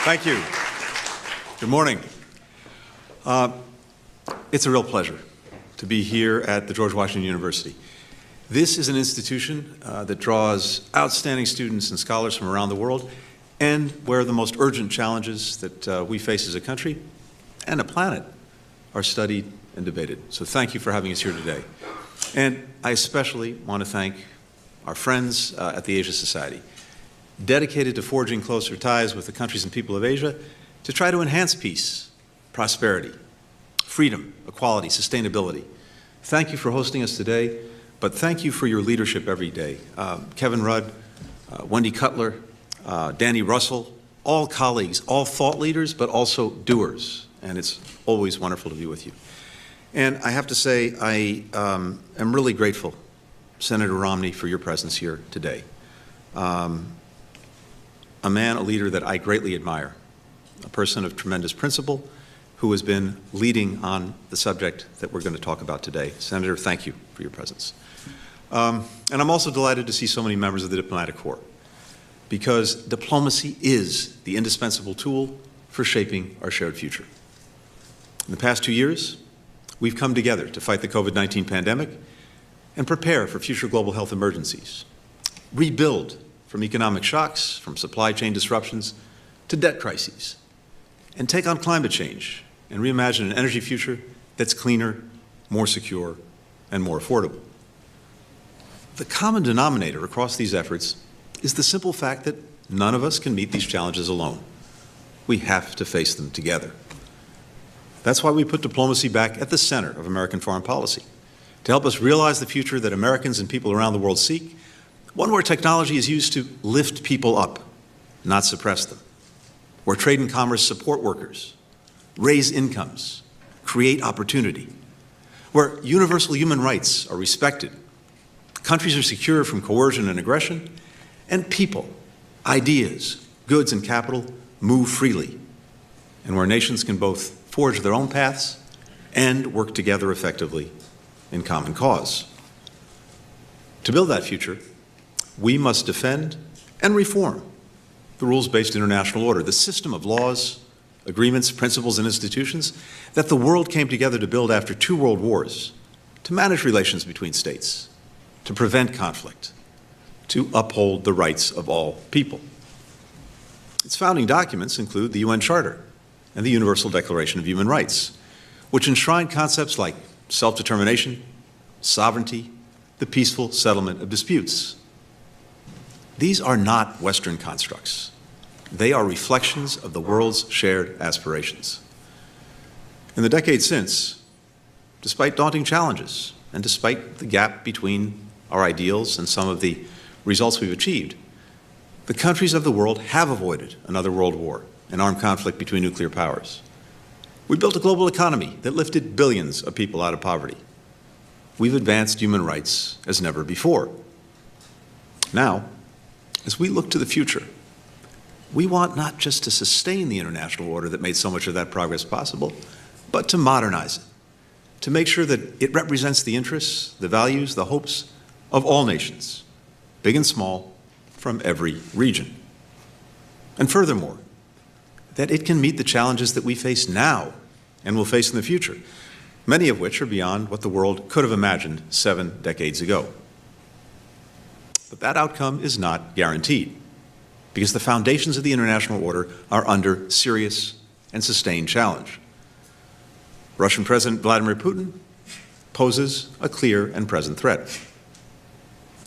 Thank you. Good morning. It's a real pleasure to be here at the George Washington University. This is an institution that draws outstanding students and scholars from around the world, and where the most urgent challenges that we face as a country and a planet are studied and debated. So thank you for having us here today. And I especially want to thank our friends at the Asia Society, dedicated to forging closer ties with the countries and people of Asia to try to enhance peace, prosperity, freedom, equality, sustainability. Thank you for hosting us today, but thank you for your leadership every day. Kevin Rudd, Wendy Cutler, Danny Russell, all colleagues, all thought leaders, but also doers. And it's always wonderful to be with you. And I have to say, I am really grateful, Senator Romney, for your presence here today. A man, a leader that I greatly admire, a person of tremendous principle who has been leading on the subject that we're going to talk about today. Senator, thank you for your presence. And I'm also delighted to see so many members of the diplomatic corps, because diplomacy is the indispensable tool for shaping our shared future. In the past 2 years, we've come together to fight the COVID-19 pandemic and prepare for future global health emergencies, rebuild from economic shocks, from supply chain disruptions to debt crises, and take on climate change and reimagine an energy future that's cleaner, more secure, and more affordable. The common denominator across these efforts is the simple fact that none of us can meet these challenges alone. We have to face them together. That's why we put diplomacy back at the center of American foreign policy, to help us realize the future that Americans and people around the world seek, one where technology is used to lift people up, not suppress them, where trade and commerce support workers, raise incomes, create opportunity, where universal human rights are respected, countries are secure from coercion and aggression, and people, ideas, goods, and capital move freely, and where nations can both forge their own paths and work together effectively in common cause. To build that future, we must defend and reform the rules-based international order, the system of laws, agreements, principles, and institutions that the world came together to build after 2 world wars, to manage relations between states, to prevent conflict, to uphold the rights of all people. Its founding documents include the UN Charter and the Universal Declaration of Human Rights, which enshrine concepts like self-determination, sovereignty, the peaceful settlement of disputes. These are not Western constructs. They are reflections of the world's shared aspirations. In the decades since, despite daunting challenges and despite the gap between our ideals and some of the results we've achieved, the countries of the world have avoided another world war, an armed conflict between nuclear powers. We built a global economy that lifted billions of people out of poverty. We've advanced human rights as never before. Now, as we look to the future, we want not just to sustain the international order that made so much of that progress possible, but to modernize it, to make sure that it represents the interests, the values, the hopes of all nations, big and small, from every region. And furthermore, that it can meet the challenges that we face now and will face in the future, many of which are beyond what the world could have imagined 7 decades ago. But that outcome is not guaranteed, because the foundations of the international order are under serious and sustained challenge. Russian President Vladimir Putin poses a clear and present threat.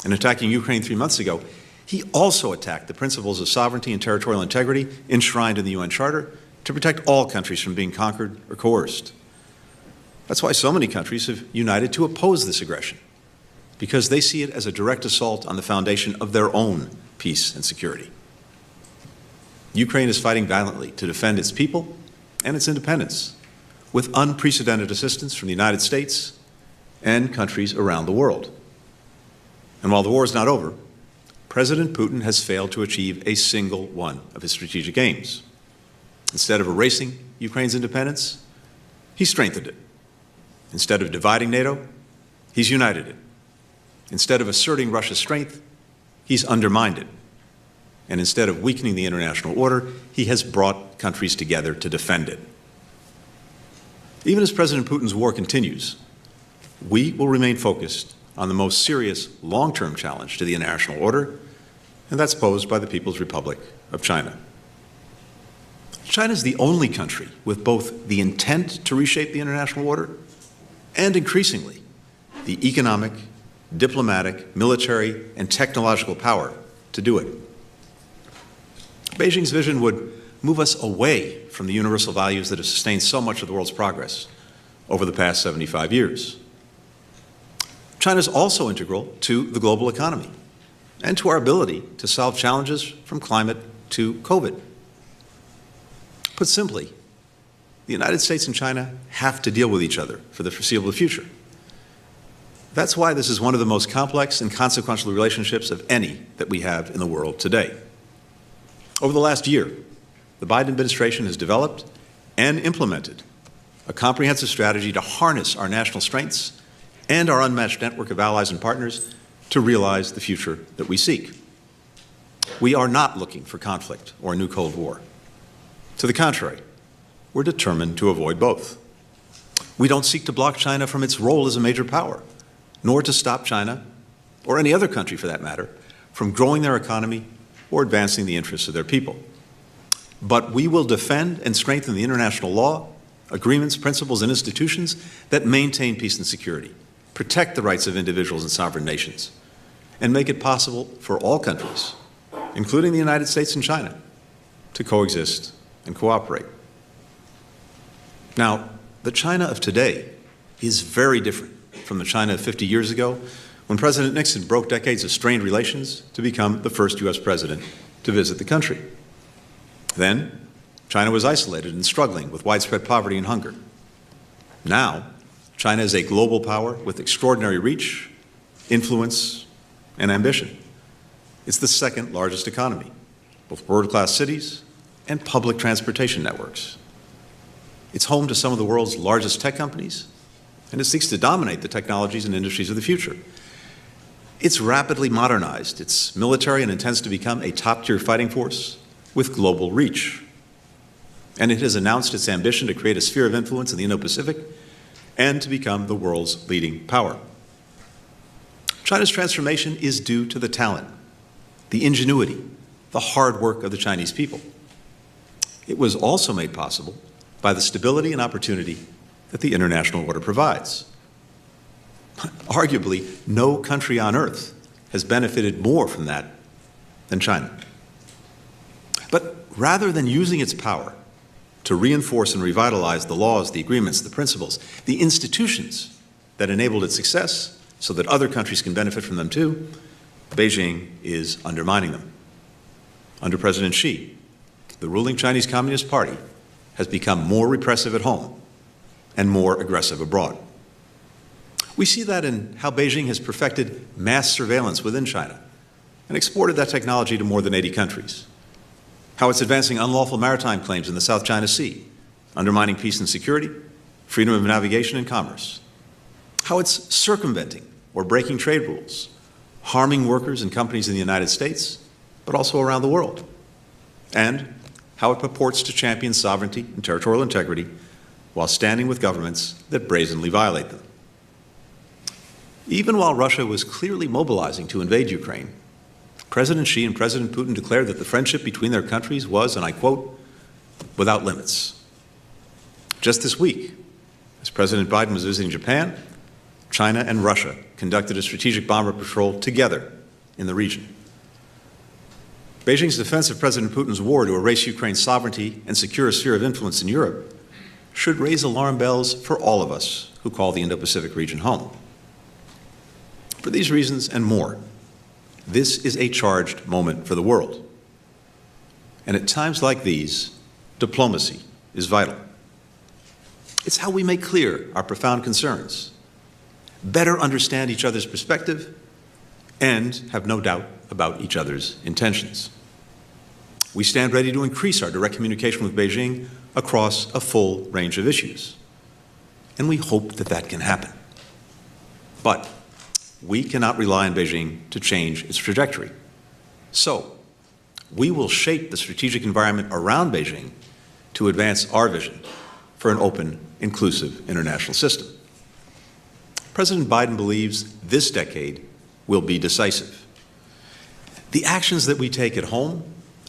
In attacking Ukraine 3 months ago, he also attacked the principles of sovereignty and territorial integrity enshrined in the UN Charter to protect all countries from being conquered or coerced. That's why so many countries have united to oppose this aggression, because they see it as a direct assault on the foundation of their own peace and security. Ukraine is fighting valiantly to defend its people and its independence, with unprecedented assistance from the United States and countries around the world. And while the war is not over, President Putin has failed to achieve a single one of his strategic aims. Instead of erasing Ukraine's independence, he strengthened it. Instead of dividing NATO, he's united it. Instead of asserting Russia's strength, he's undermined it. and instead of weakening the international order, he has brought countries together to defend it. Even as President Putin's war continues, we will remain focused on the most serious long-term challenge to the international order, and that's posed by the People's Republic of China. China is the only country with both the intent to reshape the international order and, increasingly, the economic, diplomatic, military, and technological power to do it. Beijing's vision would move us away from the universal values that have sustained so much of the world's progress over the past 75 years. China is also integral to the global economy and to our ability to solve challenges from climate to COVID. Put simply, the United States and China have to deal with each other for the foreseeable future. That's why this is one of the most complex and consequential relationships of any that we have in the world today. Over the last year, the Biden administration has developed and implemented a comprehensive strategy to harness our national strengths and our unmatched network of allies and partners to realize the future that we seek. We are not looking for conflict or a new Cold War. To the contrary, we're determined to avoid both. We don't seek to block China from its role as a major power, nor to stop China, or any other country for that matter, from growing their economy or advancing the interests of their people. But we will defend and strengthen the international law, agreements, principles, and institutions that maintain peace and security, protect the rights of individuals and sovereign nations, and make it possible for all countries, including the United States and China, to coexist and cooperate. Now, the China of today is very different from the China of 50 years ago, when President Nixon broke decades of strained relations to become the first U.S. president to visit the country. Then, China was isolated and struggling with widespread poverty and hunger. Now, China is a global power with extraordinary reach, influence, and ambition. It's the second largest economy, with world-class cities and public transportation networks. It's home to some of the world's largest tech companies, and it seeks to dominate the technologies and industries of the future. It's rapidly modernized its military and intends to become a top-tier fighting force with global reach. And it has announced its ambition to create a sphere of influence in the Indo-Pacific and to become the world's leading power. China's transformation is due to the talent, the ingenuity, the hard work of the Chinese people. It was also made possible by the stability and opportunity that the international order provides. Arguably, no country on earth has benefited more from that than China. But rather than using its power to reinforce and revitalize the laws, the agreements, the principles, the institutions that enabled its success so that other countries can benefit from them too, Beijing is undermining them. Under President Xi, the ruling Chinese Communist Party has become more repressive at home and more aggressive abroad. We see that in how Beijing has perfected mass surveillance within China and exported that technology to more than 80 countries. How it's advancing unlawful maritime claims in the South China Sea, undermining peace and security, freedom of navigation and commerce. How it's circumventing or breaking trade rules, harming workers and companies in the United States, but also around the world. And how it purports to champion sovereignty and territorial integrity while standing with governments that brazenly violate them. Even while Russia was clearly mobilizing to invade Ukraine, President Xi and President Putin declared that the friendship between their countries was, and I quote, without limits. Just this week, as President Biden was visiting Japan, China and Russia conducted a strategic bomber patrol together in the region. Beijing's defense of President Putin's war to erase Ukraine's sovereignty and secure a sphere of influence in Europe should raise alarm bells for all of us who call the Indo-Pacific region home. For these reasons and more, this is a charged moment for the world. And at times like these, diplomacy is vital. It's how we make clear our profound concerns, better understand each other's perspective, and have no doubt about each other's intentions. We stand ready to increase our direct communication with Beijing across a full range of issues. And we hope that that can happen. But we cannot rely on Beijing to change its trajectory. So, we will shape the strategic environment around Beijing to advance our vision for an open, inclusive international system. President Biden believes this decade will be decisive. The actions that we take at home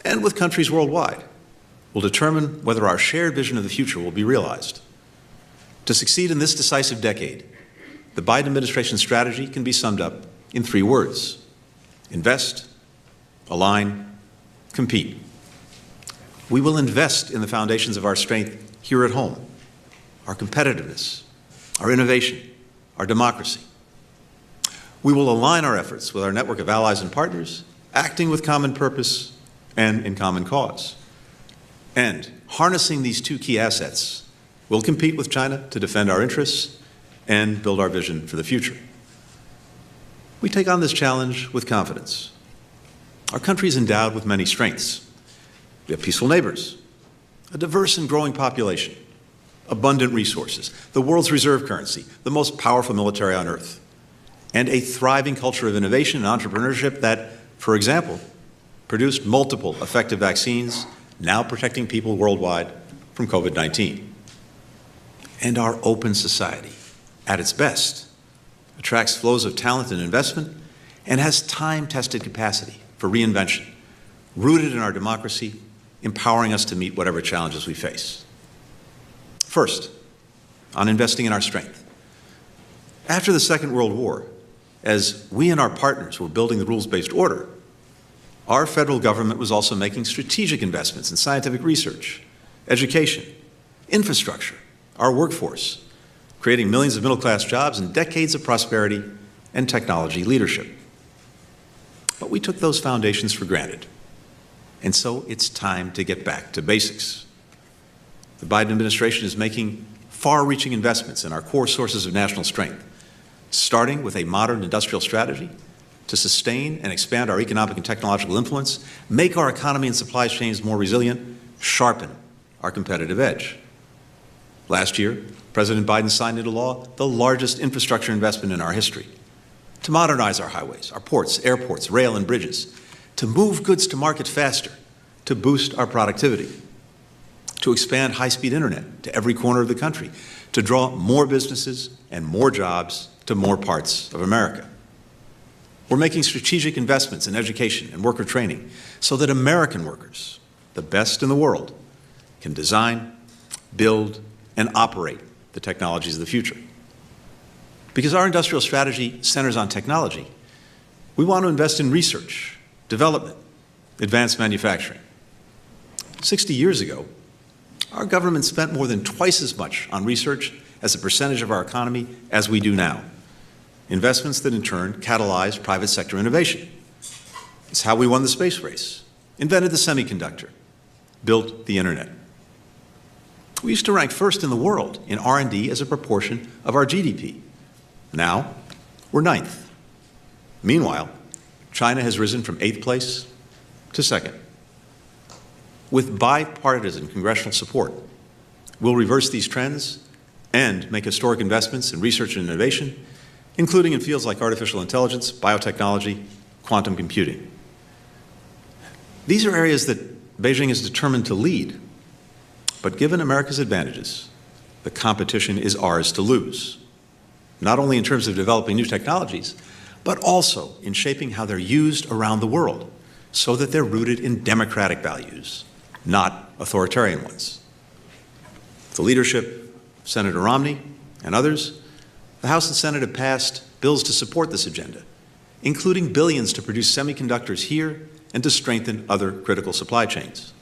and with countries worldwide will determine whether our shared vision of the future will be realized. To succeed in this decisive decade, the Biden administration's strategy can be summed up in 3 words: invest, align, compete. We will invest in the foundations of our strength here at home, our competitiveness, our innovation, our democracy. We will align our efforts with our network of allies and partners, acting with common purpose and in common cause. And harnessing these 2 key assets, we'll compete with China to defend our interests and build our vision for the future. We take on this challenge with confidence. Our country is endowed with many strengths. We have peaceful neighbors, a diverse and growing population, abundant resources, the world's reserve currency, the most powerful military on earth, and a thriving culture of innovation and entrepreneurship that, for example, produced multiple effective vaccines, now protecting people worldwide from COVID-19. And our open society, at its best, attracts flows of talent and investment and has time-tested capacity for reinvention, rooted in our democracy, empowering us to meet whatever challenges we face. First, on investing in our strength. After the Second World War, as we and our partners were building the rules-based order, our federal government was also making strategic investments in scientific research, education, infrastructure, our workforce, creating millions of middle-class jobs and decades of prosperity and technology leadership. But we took those foundations for granted, and so it's time to get back to basics. The Biden administration is making far-reaching investments in our core sources of national strength, starting with a modern industrial strategy to sustain and expand our economic and technological influence, make our economy and supply chains more resilient, sharpen our competitive edge. Last year, President Biden signed into law the largest infrastructure investment in our history to modernize our highways, our ports, airports, rail, and bridges, to move goods to market faster, to boost our productivity, to expand high-speed internet to every corner of the country, to draw more businesses and more jobs to more parts of America. We're making strategic investments in education and worker training so that American workers, the best in the world, can design, build, and operate the technologies of the future. Because our industrial strategy centers on technology, we want to invest in research, development, advanced manufacturing. 60 years ago, our government spent more than twice as much on research as a percentage of our economy as we do now. Investments that in turn catalyzed private sector innovation. It's how we won the space race, invented the semiconductor, built the internet. We used to rank first in the world in R&D as a proportion of our GDP. Now, we're 9th. Meanwhile, China has risen from 8th place to 2nd. With bipartisan congressional support, we'll reverse these trends and make historic investments in research and innovation, including in fields like artificial intelligence, biotechnology, quantum computing. These are areas that Beijing is determined to lead. But given America's advantages, the competition is ours to lose, not only in terms of developing new technologies, but also in shaping how they're used around the world so that they're rooted in democratic values, not authoritarian ones. With the leadership of Senator Romney and others, the House and Senate have passed bills to support this agenda, including billions to produce semiconductors here and to strengthen other critical supply chains.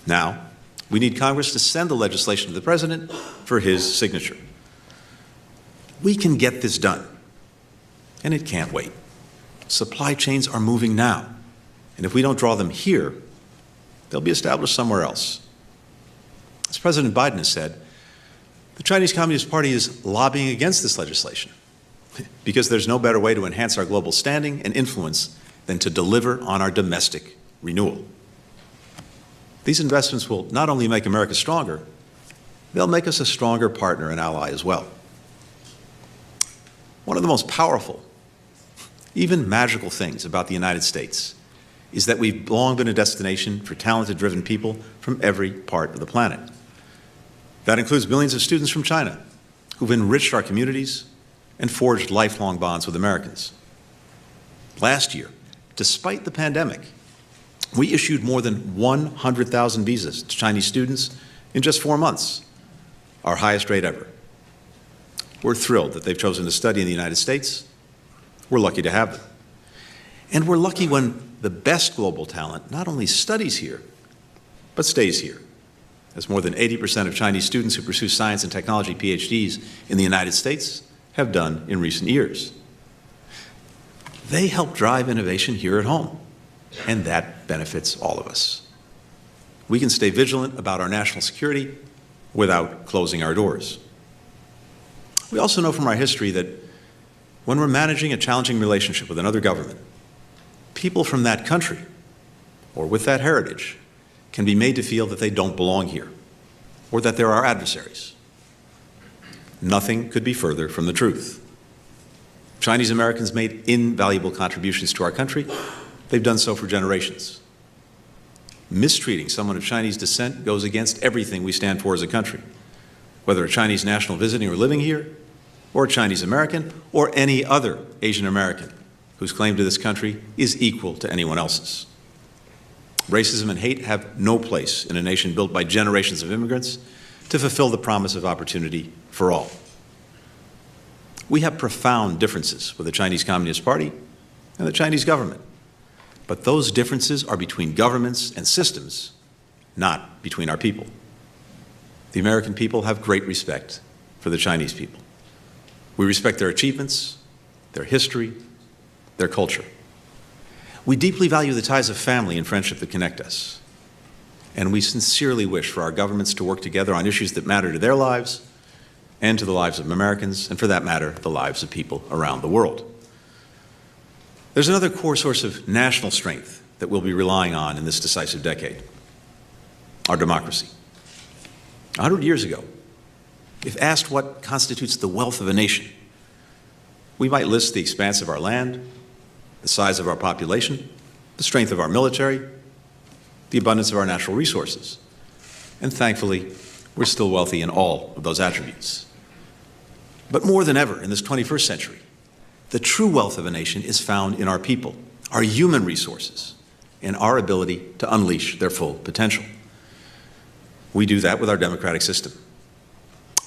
Now, we need Congress to send the legislation to the President for his signature. We can get this done, and it can't wait. Supply chains are moving now, and if we don't draw them here, they'll be established somewhere else. As President Biden has said, the Chinese Communist Party is lobbying against this legislation because there's no better way to enhance our global standing and influence than to deliver on our domestic renewal. These investments will not only make America stronger, they'll make us a stronger partner and ally as well. One of the most powerful, even magical things about the United States is that we've long been a destination for talented, driven people from every part of the planet. That includes millions of students from China who've enriched our communities and forged lifelong bonds with Americans. Last year, despite the pandemic, we issued more than 100,000 visas to Chinese students in just 4 months, our highest rate ever. We're thrilled that they've chosen to study in the United States. We're lucky to have them. And we're lucky when the best global talent not only studies here, but stays here, as more than 80% of Chinese students who pursue science and technology PhDs in the United States have done in recent years. They help drive innovation here at home, and that benefits all of us. We can stay vigilant about our national security without closing our doors. We also know from our history that when we're managing a challenging relationship with another government, people from that country or with that heritage can be made to feel that they don't belong here or that they're our adversaries. Nothing could be further from the truth. Chinese Americans made invaluable contributions to our country. They've done so for generations. Mistreating someone of Chinese descent goes against everything we stand for as a country, whether a Chinese national visiting or living here, or a Chinese American, or any other Asian American whose claim to this country is equal to anyone else's. Racism and hate have no place in a nation built by generations of immigrants to fulfill the promise of opportunity for all. We have profound differences with the Chinese Communist Party and the Chinese government, but those differences are between governments and systems, not between our people. The American people have great respect for the Chinese people. We respect their achievements, their history, their culture. We deeply value the ties of family and friendship that connect us. And we sincerely wish for our governments to work together on issues that matter to their lives and to the lives of Americans, and for that matter, the lives of people around the world. There's another core source of national strength that we'll be relying on in this decisive decade: our democracy. 100 years ago, if asked what constitutes the wealth of a nation, we might list the expanse of our land, the size of our population, the strength of our military, the abundance of our natural resources. And thankfully, we're still wealthy in all of those attributes. But more than ever in this 21st century, the true wealth of a nation is found in our people, our human resources, and our ability to unleash their full potential. We do that with our democratic system.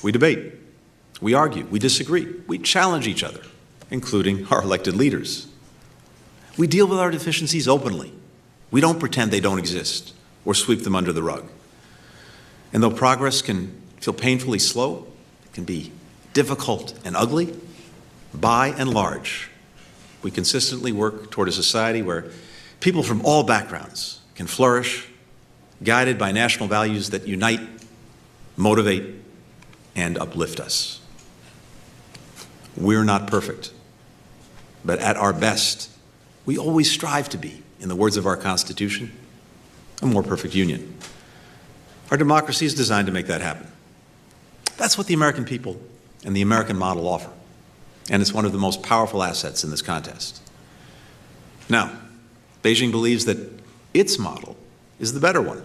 We debate, we argue, we disagree, we challenge each other, including our elected leaders. We deal with our deficiencies openly. We don't pretend they don't exist or sweep them under the rug. And though progress can feel painfully slow, it can be difficult and ugly, by and large, we consistently work toward a society where people from all backgrounds can flourish, guided by national values that unite, motivate, and uplift us. We're not perfect, but at our best, we always strive to be, in the words of our Constitution, a more perfect union. Our democracy is designed to make that happen. That's what the American people and the American model offer, and it's one of the most powerful assets in this contest. Now, Beijing believes that its model is the better one,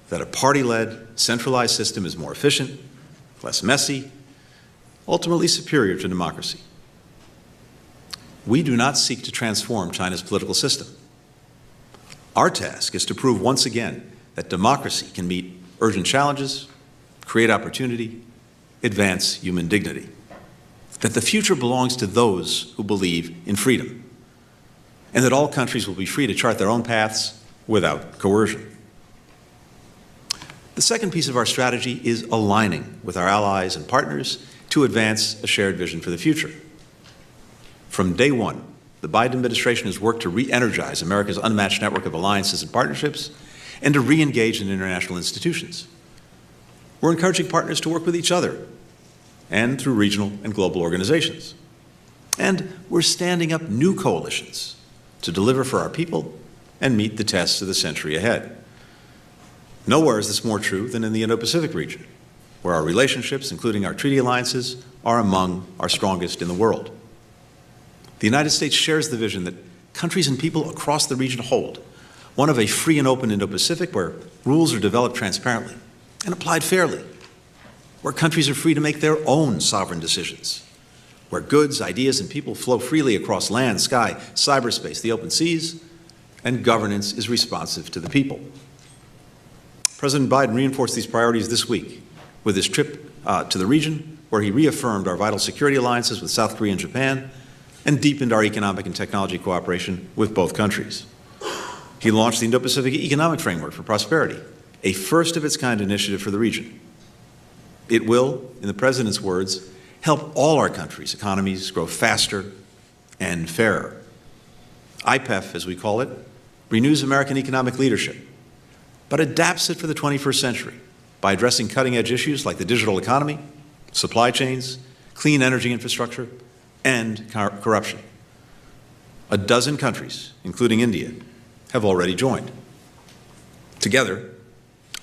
that a party-led, centralized system is more efficient, less messy, ultimately superior to democracy. We do not seek to transform China's political system. Our task is to prove once again that democracy can meet urgent challenges, create opportunity, advance human dignity, that the future belongs to those who believe in freedom, and that all countries will be free to chart their own paths without coercion. The second piece of our strategy is aligning with our allies and partners to advance a shared vision for the future. From day one, the Biden administration has worked to re-energize America's unmatched network of alliances and partnerships and to re-engage in international institutions. We're encouraging partners to work with each other and through regional and global organizations. And we're standing up new coalitions to deliver for our people and meet the tests of the century ahead. Nowhere is this more true than in the Indo-Pacific region, where our relationships, including our treaty alliances, are among our strongest in the world. The United States shares the vision that countries and people across the region hold one of a free and open Indo-Pacific where rules are developed transparently and applied fairly, where countries are free to make their own sovereign decisions, where goods, ideas, and people flow freely across land, sky, cyberspace, the open seas, and governance is responsive to the people. President Biden reinforced these priorities this week with his trip to the region, where he reaffirmed our vital security alliances with South Korea and Japan and deepened our economic and technology cooperation with both countries. He launched the Indo-Pacific Economic Framework for Prosperity, a first-of-its-kind initiative for the region. It will, in the President's words, help all our countries' economies grow faster and fairer. IPEF, as we call it, renews American economic leadership, but adapts it for the 21st century by addressing cutting-edge issues like the digital economy, supply chains, clean energy infrastructure, and corruption. A dozen countries, including India, have already joined. Together,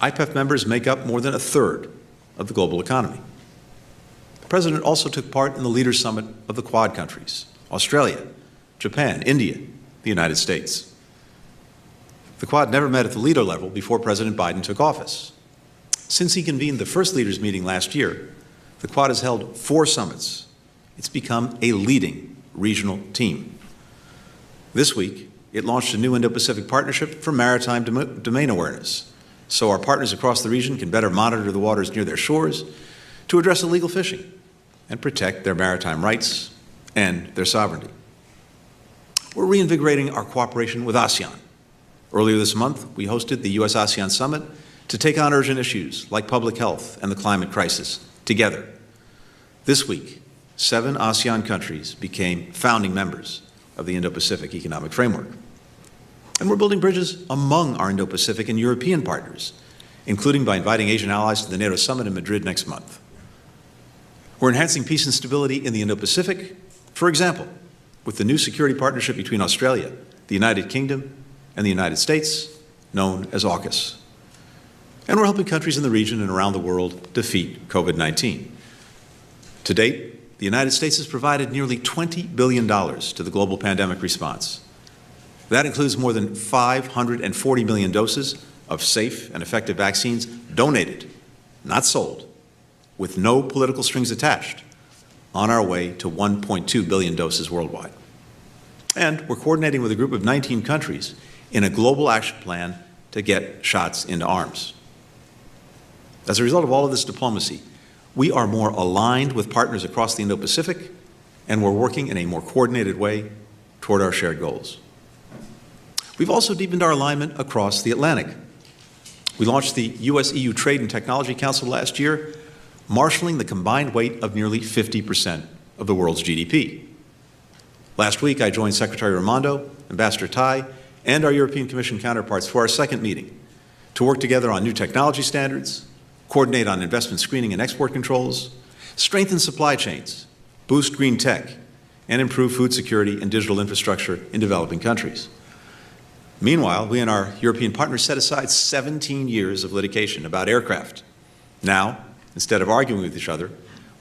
IPEF members make up more than a third of the global economy. The President also took part in the Leaders' Summit of the Quad countries, Australia, Japan, India, the United States. The Quad never met at the leader level before President Biden took office. Since he convened the first leaders' meeting last year, the Quad has held 4 summits. It's become a leading regional team. This week, it launched a new Indo-Pacific Partnership for Maritime Domain Awareness, so our partners across the region can better monitor the waters near their shores to address illegal fishing and protect their maritime rights and their sovereignty. We're reinvigorating our cooperation with ASEAN. Earlier this month, we hosted the U.S.-ASEAN Summit to take on urgent issues like public health and the climate crisis together. This week, 7 ASEAN countries became founding members of the Indo-Pacific Economic Framework. And we're building bridges among our Indo-Pacific and European partners, including by inviting Asian allies to the NATO Summit in Madrid next month. We're enhancing peace and stability in the Indo-Pacific, for example, with the new security partnership between Australia, the United Kingdom, and the United States, known as AUKUS. And we're helping countries in the region and around the world defeat COVID-19. To date, the United States has provided nearly $20 billion to the global pandemic response. That includes more than 540 million doses of safe and effective vaccines donated, not sold, with no political strings attached, on our way to 1.2 billion doses worldwide. And we're coordinating with a group of 19 countries in a global action plan to get shots into arms. As a result of all of this diplomacy, we are more aligned with partners across the Indo-Pacific, and we're working in a more coordinated way toward our shared goals. We've also deepened our alignment across the Atlantic. We launched the U.S.-EU Trade and Technology Council last year, marshaling the combined weight of nearly 50% of the world's GDP. Last week, I joined Secretary Raimondo, Ambassador Tai, and our European Commission counterparts for our second meeting to work together on new technology standards, coordinate on investment screening and export controls, strengthen supply chains, boost green tech, and improve food security and digital infrastructure in developing countries. Meanwhile, we and our European partners set aside 17 years of litigation about aircraft. Now, instead of arguing with each other,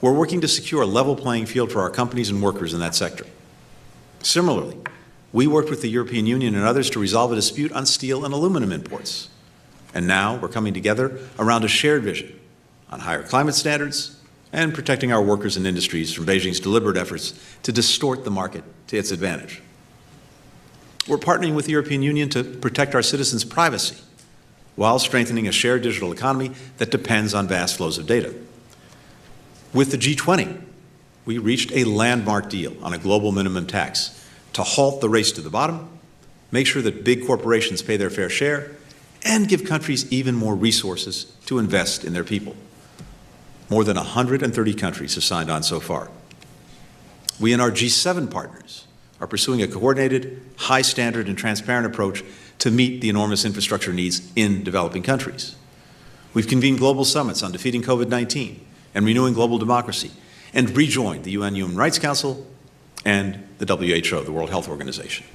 we're working to secure a level playing field for our companies and workers in that sector. Similarly, we worked with the European Union and others to resolve a dispute on steel and aluminum imports. And now we're coming together around a shared vision on higher climate standards and protecting our workers and industries from Beijing's deliberate efforts to distort the market to its advantage. We're partnering with the European Union to protect our citizens' privacy while strengthening a shared digital economy that depends on vast flows of data. With the G20, we reached a landmark deal on a global minimum tax to halt the race to the bottom, make sure that big corporations pay their fair share, and give countries even more resources to invest in their people. More than 130 countries have signed on so far. We and our G7 partners are pursuing a coordinated, high standard and transparent approach to meet the enormous infrastructure needs in developing countries. We've convened global summits on defeating COVID-19 and renewing global democracy, and rejoined the UN Human Rights Council and the WHO, the World Health Organization.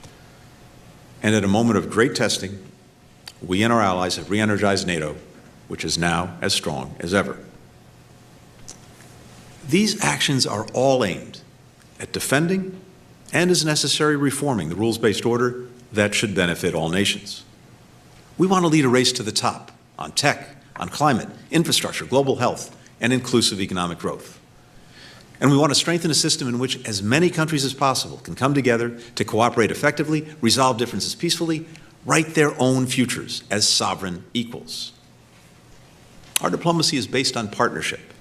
And at a moment of great testing, we and our allies have re-energized NATO, which is now as strong as ever. These actions are all aimed at defending and, as necessary, reforming the rules-based order that should benefit all nations. We want to lead a race to the top on tech, on climate, infrastructure, global health, and inclusive economic growth. And we want to strengthen a system in which as many countries as possible can come together to cooperate effectively, resolve differences peacefully, write their own futures as sovereign equals. Our diplomacy is based on partnership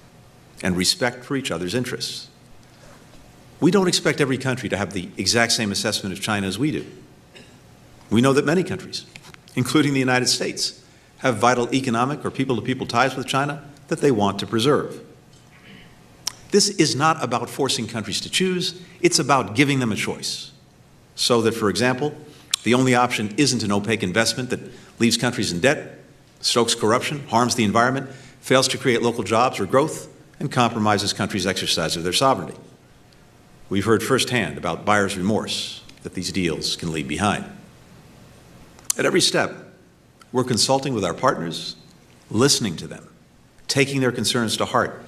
and respect for each other's interests. We don't expect every country to have the exact same assessment of China as we do. We know that many countries, including the United States, have vital economic or people-to-people ties with China that they want to preserve. This is not about forcing countries to choose, it's about giving them a choice. So that, for example, the only option isn't an opaque investment that leaves countries in debt, stokes corruption, harms the environment, fails to create local jobs or growth, and compromises countries' exercise of their sovereignty. We've heard firsthand about buyer's remorse that these deals can leave behind. At every step, we're consulting with our partners, listening to them, taking their concerns to heart,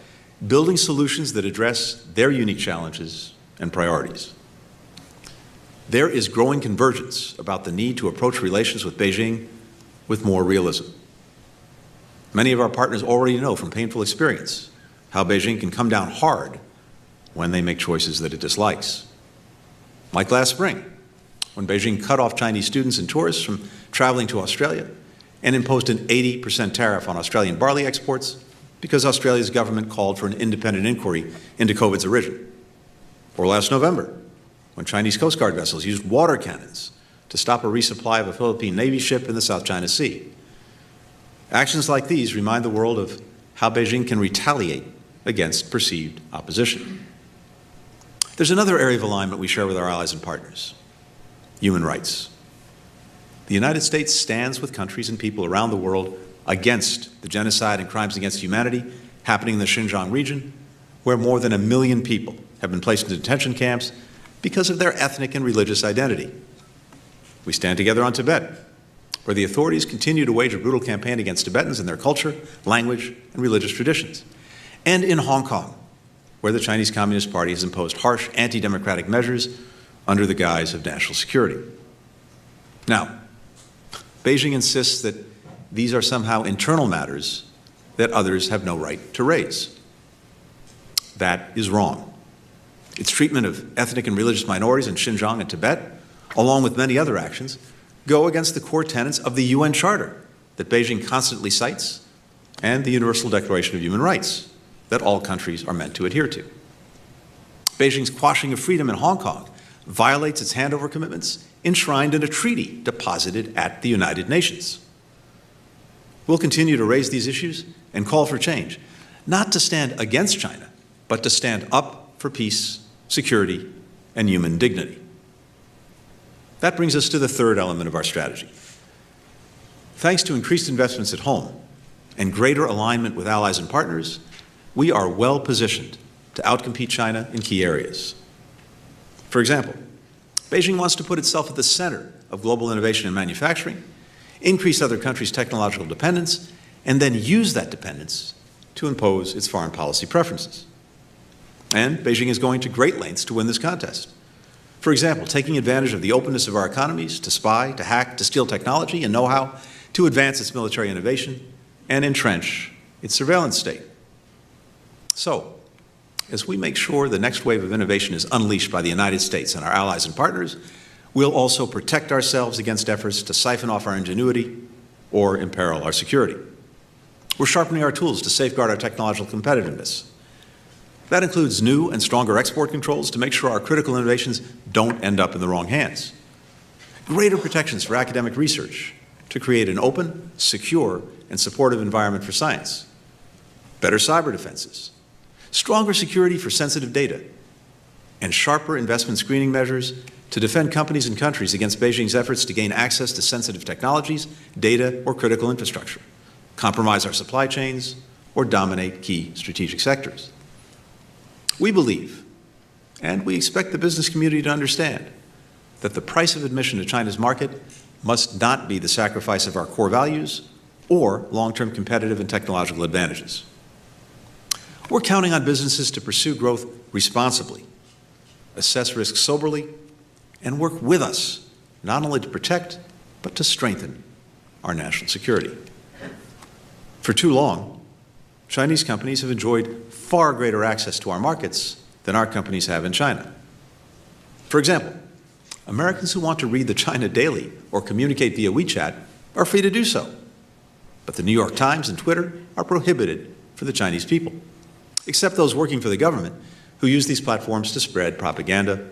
building solutions that address their unique challenges and priorities. There is growing convergence about the need to approach relations with Beijing with more realism. Many of our partners already know from painful experience how Beijing can come down hard when they make choices that it dislikes. Like last spring, when Beijing cut off Chinese students and tourists from traveling to Australia and imposed an 80% tariff on Australian barley exports because Australia's government called for an independent inquiry into COVID's origin. Or last November, when Chinese Coast Guard vessels used water cannons to stop a resupply of a Philippine Navy ship in the South China Sea. Actions like these remind the world of how Beijing can retaliate against perceived opposition. There's another area of alignment we share with our allies and partners: human rights. The United States stands with countries and people around the world against the genocide and crimes against humanity happening in the Xinjiang region, where more than 1 million people have been placed in detention camps because of their ethnic and religious identity. We stand together on Tibet, where the authorities continue to wage a brutal campaign against Tibetans and their culture, language, and religious traditions. And in Hong Kong, where the Chinese Communist Party has imposed harsh anti-democratic measures under the guise of national security. Now, Beijing insists that these are somehow internal matters that others have no right to raise. That is wrong. Its treatment of ethnic and religious minorities in Xinjiang and Tibet, along with many other actions, go against the core tenets of the UN Charter that Beijing constantly cites and the Universal Declaration of Human Rights that all countries are meant to adhere to. Beijing's quashing of freedom in Hong Kong violates its handover commitments enshrined in a treaty deposited at the United Nations. We'll continue to raise these issues and call for change, not to stand against China, but to stand up for peace, security, and human dignity. That brings us to the third element of our strategy. Thanks to increased investments at home and greater alignment with allies and partners, we are well positioned to outcompete China in key areas. For example, Beijing wants to put itself at the center of global innovation and manufacturing, increase other countries' technological dependence, and then use that dependence to impose its foreign policy preferences. And Beijing is going to great lengths to win this contest. For example, taking advantage of the openness of our economies to spy, to hack, to steal technology and know-how, to advance its military innovation, and entrench its surveillance state. So, as we make sure the next wave of innovation is unleashed by the United States and our allies and partners, we'll also protect ourselves against efforts to siphon off our ingenuity or imperil our security. We're sharpening our tools to safeguard our technological competitiveness. That includes new and stronger export controls to make sure our critical innovations don't end up in the wrong hands. Greater protections for academic research to create an open, secure, and supportive environment for science. Better cyber defenses. Stronger security for sensitive data. And sharper investment screening measures to defend companies and countries against Beijing's efforts to gain access to sensitive technologies, data, or critical infrastructure, compromise our supply chains, or dominate key strategic sectors. We believe, and we expect the business community to understand, that the price of admission to China's market must not be the sacrifice of our core values or long-term competitive and technological advantages. We're counting on businesses to pursue growth responsibly, assess risks soberly, and work with us, not only to protect, but to strengthen our national security. For too long, Chinese companies have enjoyed far greater access to our markets than our companies have in China. For example, Americans who want to read the China Daily or communicate via WeChat are free to do so. But the New York Times and Twitter are prohibited for the Chinese people, except those working for the government who use these platforms to spread propaganda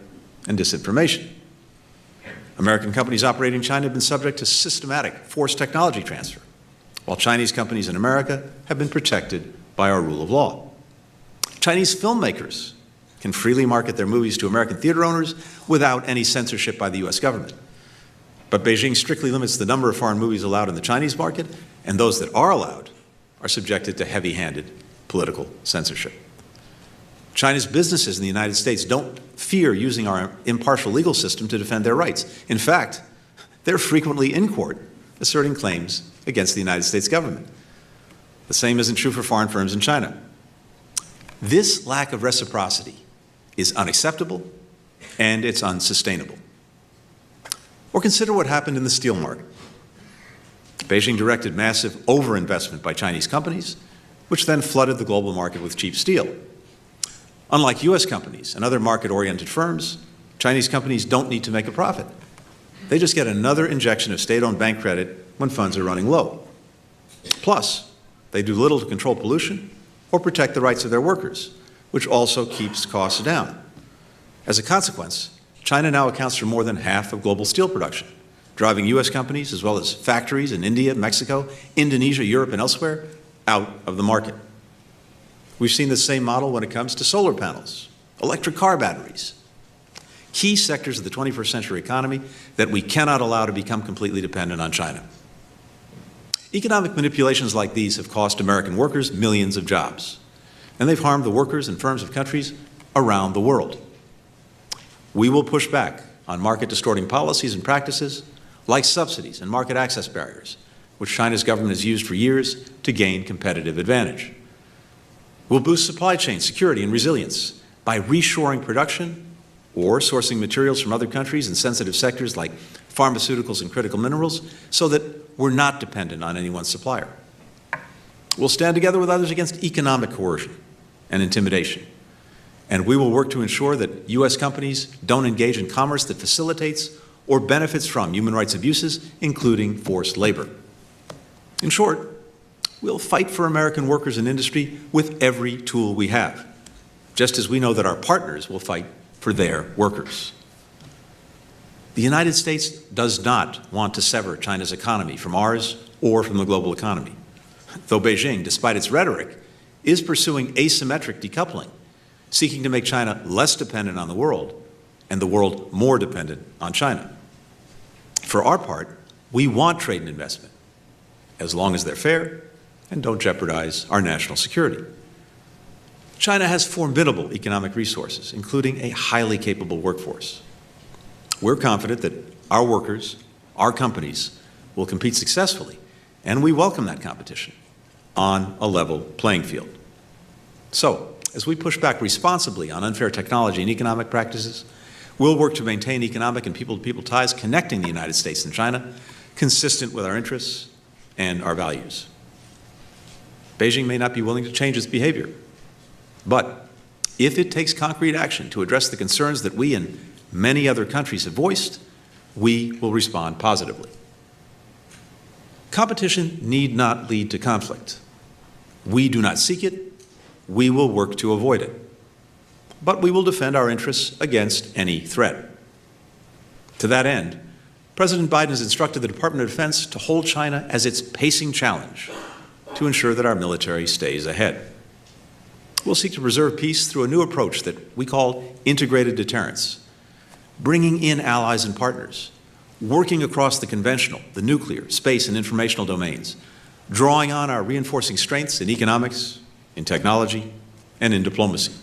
and disinformation. American companies operating in China have been subject to systematic forced technology transfer, while Chinese companies in America have been protected by our rule of law. Chinese filmmakers can freely market their movies to American theater owners without any censorship by the U.S. government. But Beijing strictly limits the number of foreign movies allowed in the Chinese market, and those that are allowed are subjected to heavy-handed political censorship. China's businesses in the United States don't fear using our impartial legal system to defend their rights. In fact, they're frequently in court asserting claims against the United States government. The same isn't true for foreign firms in China. This lack of reciprocity is unacceptable and it's unsustainable. Or consider what happened in the steel market. Beijing directed massive overinvestment by Chinese companies, which then flooded the global market with cheap steel. Unlike U.S. companies and other market-oriented firms, Chinese companies don't need to make a profit. They just get another injection of state-owned bank credit when funds are running low. Plus, they do little to control pollution or protect the rights of their workers, which also keeps costs down. As a consequence, China now accounts for more than half of global steel production, driving U.S. companies as well as factories in India, Mexico, Indonesia, Europe, and elsewhere out of the market. We've seen the same model when it comes to solar panels, electric car batteries, key sectors of the 21st century economy that we cannot allow to become completely dependent on China. Economic manipulations like these have cost American workers millions of jobs, and they've harmed the workers and firms of countries around the world. We will push back on market-distorting policies and practices like subsidies and market access barriers, which China's government has used for years to gain competitive advantage. We'll boost supply chain security and resilience by reshoring production or sourcing materials from other countries in sensitive sectors like pharmaceuticals and critical minerals so that we're not dependent on any one supplier. We'll stand together with others against economic coercion and intimidation. And we will work to ensure that U.S. companies don't engage in commerce that facilitates or benefits from human rights abuses, including forced labor. In short, we'll fight for American workers and industry with every tool we have, just as we know that our partners will fight for their workers. The United States does not want to sever China's economy from ours or from the global economy, though Beijing, despite its rhetoric, is pursuing asymmetric decoupling, seeking to make China less dependent on the world and the world more dependent on China. For our part, we want trade and investment, as long as they're fair and don't jeopardize our national security. China has formidable economic resources, including a highly capable workforce. We're confident that our workers, our companies, will compete successfully, and we welcome that competition on a level playing field. So, as we push back responsibly on unfair technology and economic practices, we'll work to maintain economic and people-to-people ties connecting the United States and China, consistent with our interests and our values. Beijing may not be willing to change its behavior, but if it takes concrete action to address the concerns that we and many other countries have voiced, we will respond positively. Competition need not lead to conflict. We do not seek it. We will work to avoid it. But we will defend our interests against any threat. To that end, President Biden has instructed the Department of Defense to hold China as its pacing challenge to ensure that our military stays ahead. We'll seek to preserve peace through a new approach that we call integrated deterrence, bringing in allies and partners, working across the conventional, the nuclear, space, and informational domains, drawing on our reinforcing strengths in economics, in technology, and in diplomacy.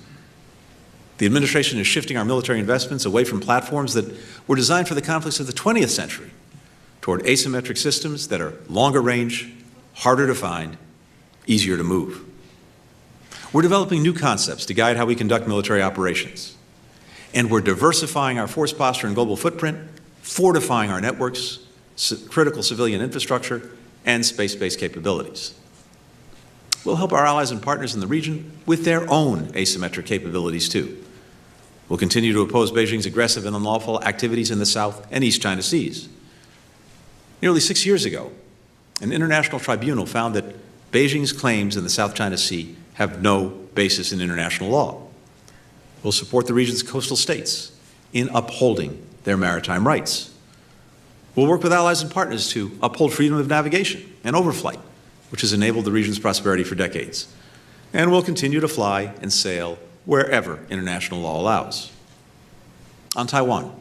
The administration is shifting our military investments away from platforms that were designed for the conflicts of the 20th century toward asymmetric systems that are longer range, harder to find, easier to move. We're developing new concepts to guide how we conduct military operations. And we're diversifying our force posture and global footprint, fortifying our networks, critical civilian infrastructure, and space-based capabilities. We'll help our allies and partners in the region with their own asymmetric capabilities, too. We'll continue to oppose Beijing's aggressive and unlawful activities in the South and East China Seas. Nearly 6 years ago, an international tribunal found that Beijing's claims in the South China Sea have no basis in international law. We'll support the region's coastal states in upholding their maritime rights. We'll work with allies and partners to uphold freedom of navigation and overflight, which has enabled the region's prosperity for decades. And we'll continue to fly and sail wherever international law allows. On Taiwan,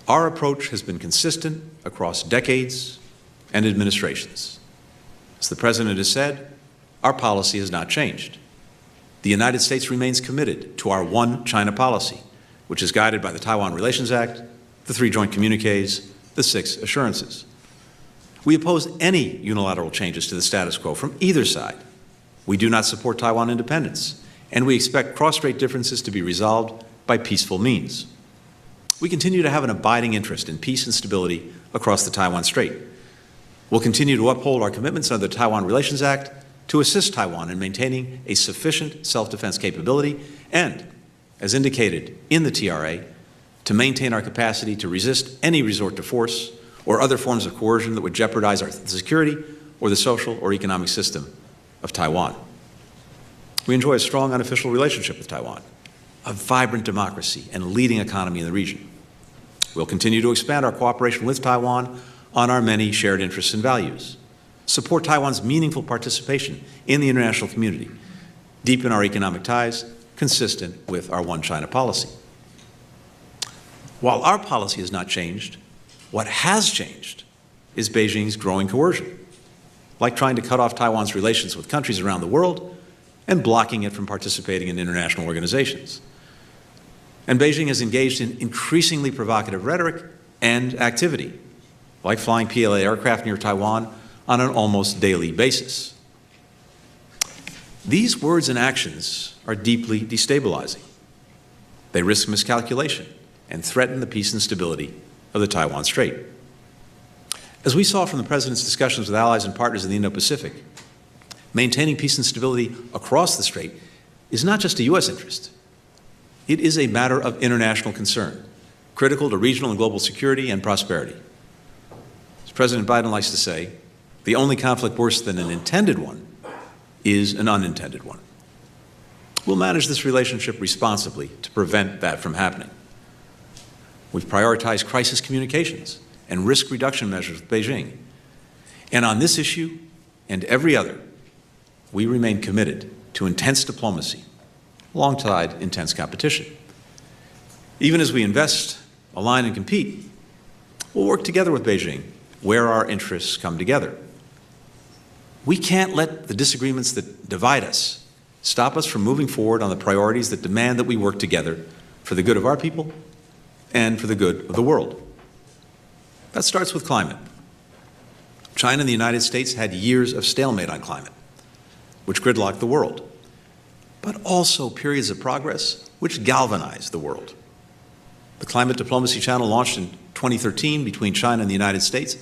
our approach has been consistent across decades and administrations. As the President has said, our policy has not changed. The United States remains committed to our One China policy, which is guided by the Taiwan Relations Act, the 3 joint communiques, the 6 assurances. We oppose any unilateral changes to the status quo from either side. We do not support Taiwan independence, and we expect cross-strait differences to be resolved by peaceful means. We continue to have an abiding interest in peace and stability across the Taiwan Strait. We'll continue to uphold our commitments under the Taiwan Relations Act to assist Taiwan in maintaining a sufficient self-defense capability and, as indicated in the TRA, to maintain our capacity to resist any resort to force or other forms of coercion that would jeopardize our security or the social or economic system of Taiwan. We enjoy a strong unofficial relationship with Taiwan, a vibrant democracy and leading economy in the region. We'll continue to expand our cooperation with Taiwan on our many shared interests and values, support Taiwan's meaningful participation in the international community, deepen our economic ties consistent with our One China policy. While our policy has not changed, what has changed is Beijing's growing coercion, like trying to cut off Taiwan's relations with countries around the world and blocking it from participating in international organizations. And Beijing has engaged in increasingly provocative rhetoric and activity, like flying PLA aircraft near Taiwan on an almost daily basis. These words and actions are deeply destabilizing. They risk miscalculation and threaten the peace and stability of the Taiwan Strait. As we saw from the President's discussions with allies and partners in the Indo-Pacific, maintaining peace and stability across the Strait is not just a U.S. interest. It is a matter of international concern, critical to regional and global security and prosperity. As President Biden likes to say, the only conflict worse than an intended one is an unintended one. We'll manage this relationship responsibly to prevent that from happening. We've prioritized crisis communications and risk reduction measures with Beijing. And on this issue and every other, we remain committed to intense diplomacy alongside intense competition. Even as we invest, align, and compete, we'll work together with Beijing where our interests come together. We can't let the disagreements that divide us stop us from moving forward on the priorities that demand that we work together for the good of our people and for the good of the world. That starts with climate. China and the United States had years of stalemate on climate, which gridlocked the world, but also periods of progress which galvanized the world. The Climate Diplomacy Channel, launched in 2013 between China and the United States,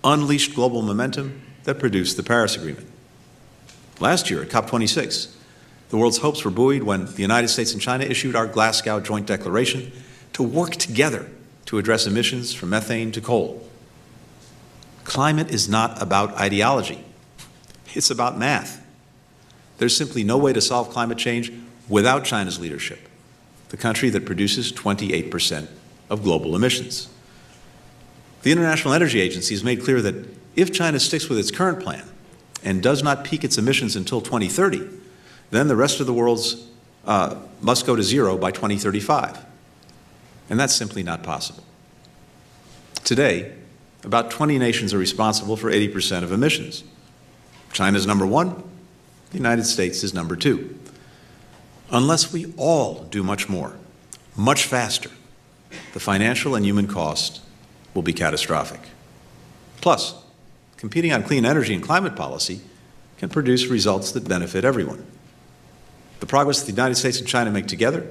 unleashed global momentum that produced the Paris Agreement. Last year at COP26, the world's hopes were buoyed when the United States and China issued our Glasgow Joint Declaration to work together to address emissions from methane to coal. Climate is not about ideology. It's about math. There's simply no way to solve climate change without China's leadership, the country that produces 28% of global emissions. The International Energy Agency has made clear that if China sticks with its current plan and does not peak its emissions until 2030, then the rest of the world's must go to zero by 2035. And that's simply not possible. Today, about 20 nations are responsible for 80% of emissions. China's number 1, the United States is number 2. Unless we all do much more, much faster, the financial and human cost will be catastrophic. Plus, competing on clean energy and climate policy can produce results that benefit everyone. The progress that the United States and China make together,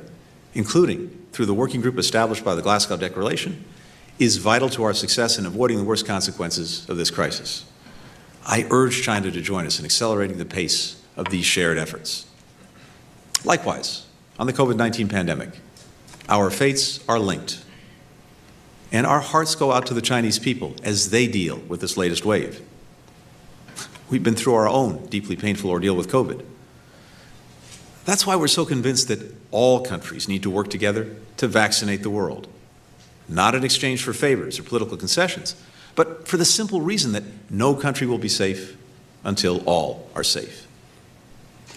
including through the working group established by the Glasgow Declaration, is vital to our success in avoiding the worst consequences of this crisis. I urge China to join us in accelerating the pace of these shared efforts. Likewise, on the COVID-19 pandemic, our fates are linked, and our hearts go out to the Chinese people as they deal with this latest wave. We've been through our own deeply painful ordeal with COVID. That's why we're so convinced that all countries need to work together to vaccinate the world, not in exchange for favors or political concessions, but for the simple reason that no country will be safe until all are safe.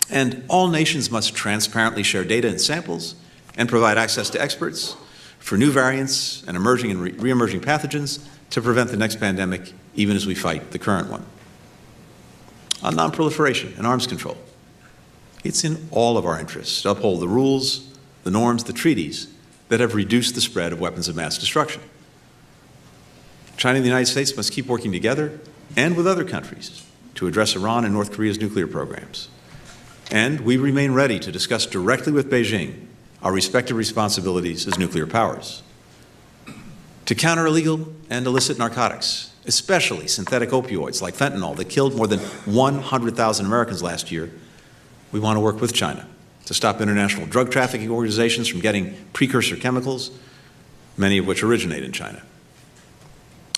And all nations must transparently share data and samples and provide access to experts for new variants and emerging and re-emerging pathogens to prevent the next pandemic, even as we fight the current one. On non-proliferation and arms control, it's in all of our interests to uphold the rules, the norms, the treaties that have reduced the spread of weapons of mass destruction. China and the United States must keep working together and with other countries to address Iran and North Korea's nuclear programs. And we remain ready to discuss directly with Beijing our respective responsibilities as nuclear powers. To counter illegal and illicit narcotics, especially synthetic opioids like fentanyl that killed more than 100,000 Americans last year, we want to work with China to stop international drug trafficking organizations from getting precursor chemicals, many of which originate in China.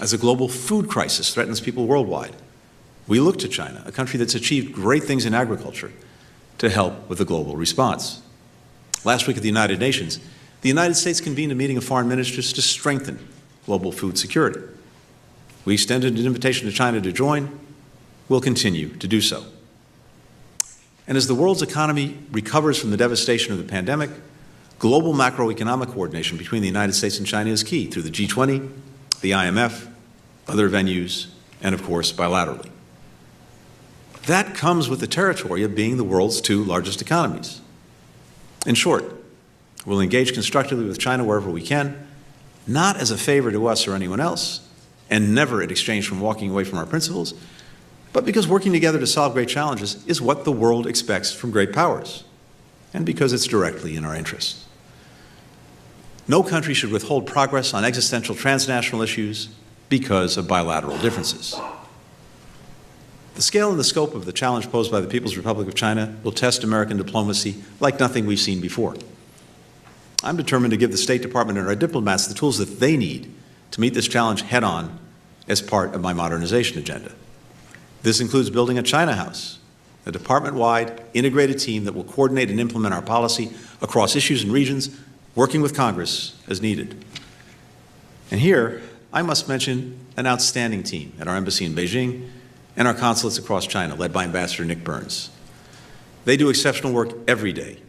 As a global food crisis threatens people worldwide, we look to China, a country that's achieved great things in agriculture, to help with the global response. Last week at the United Nations, the United States convened a meeting of foreign ministers to strengthen global food security. We extended an invitation to China to join. We'll continue to do so. And as the world's economy recovers from the devastation of the pandemic, global macroeconomic coordination between the United States and China is key through the G20, the IMF, other venues, and of course, bilaterally. That comes with the territory of being the world's two largest economies. In short, we'll engage constructively with China wherever we can, not as a favor to us or anyone else, and never in exchange from walking away from our principles, but because working together to solve great challenges is what the world expects from great powers, and because it's directly in our interests. No country should withhold progress on existential transnational issues because of bilateral differences. The scale and the scope of the challenge posed by the People's Republic of China will test American diplomacy like nothing we've seen before. I'm determined to give the State Department and our diplomats the tools that they need to meet this challenge head-on as part of my modernization agenda. This includes building a China House, a department-wide integrated team that will coordinate and implement our policy across issues and regions, working with Congress as needed. And here, I must mention an outstanding team at our embassy in Beijing and our consulates across China, led by Ambassador Nick Burns. They do exceptional work every day,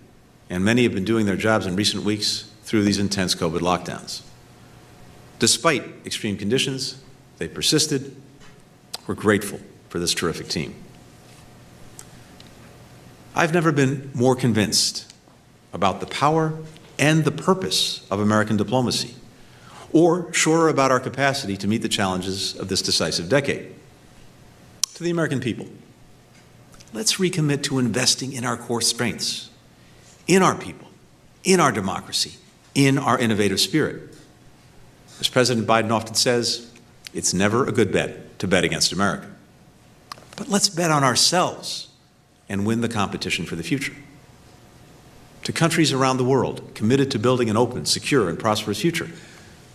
and many have been doing their jobs in recent weeks through these intense COVID lockdowns. Despite extreme conditions, they persisted. We're grateful for this terrific team. I've never been more convinced about the power and the purpose of American diplomacy, or surer about our capacity to meet the challenges of this decisive decade. To the American people, let's recommit to investing in our core strengths, in our people, in our democracy, in our innovative spirit. As President Biden often says, it's never a good bet to bet against America. But let's bet on ourselves and win the competition for the future. To countries around the world committed to building an open, secure, and prosperous future,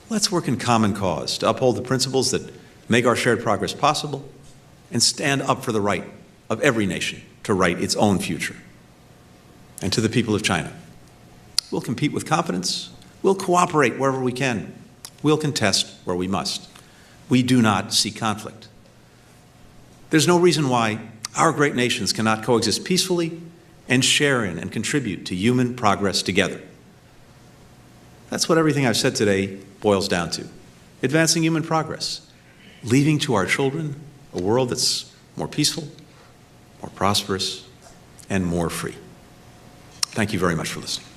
let's work in common cause to uphold the principles that make our shared progress possible and stand up for the right of every nation to write its own future. And to the people of China, we'll compete with confidence, we'll cooperate wherever we can, we'll contest where we must. We do not seek conflict. There's no reason why our great nations cannot coexist peacefully and share in and contribute to human progress together. That's what everything I've said today boils down to: advancing human progress, leaving to our children a world that's more peaceful, more prosperous, and more free. Thank you very much for listening.